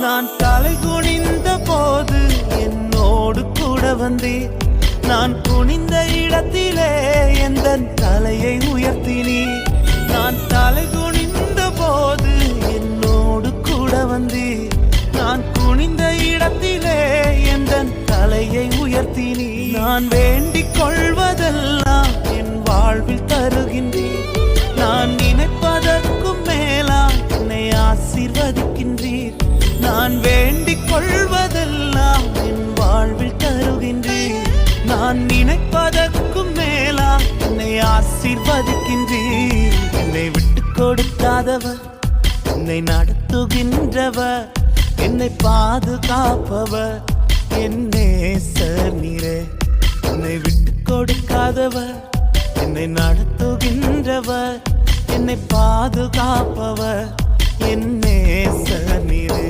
நான் தலை குனிந்த போது என்னோடு கூட வந்தே, நான் குனிந்த இடத்திலே எந்த தலையை உயர்த்தினே. நான் தலை குனிந்த போது என்னோடு கூட வந்தே, நான் குனிந்த இடத்திலே எந்த தலையை உயர்த்தினே. நான் வேண்டிக் கொள்வதெல்லாம் என் வாழ்வில் தருகின்றேன். நான் நினைப்பதற்கும் மேலா என்னை ஆசீர்வதிக்கின்றீர். நான் வேண்டிக் கொள்வதெல்லாம் என் வாழ்வில் தருகின்றீர். நான் நினைப்பதற்கும் மேலா என்னை ஆசீர்வதிக்கின்றீர். என்னை விட்டு கொடுக்காதவர், என்னை நடத்துகின்றவர், என்னை பாதுகாப்பவர் என் நேசர் நீரே. என்னை விட்டு கொடுக்காதவர், என்னை நடத்துகின்றவர், என்னை பாதுகாப்பவர் என் நேசர் நீரே.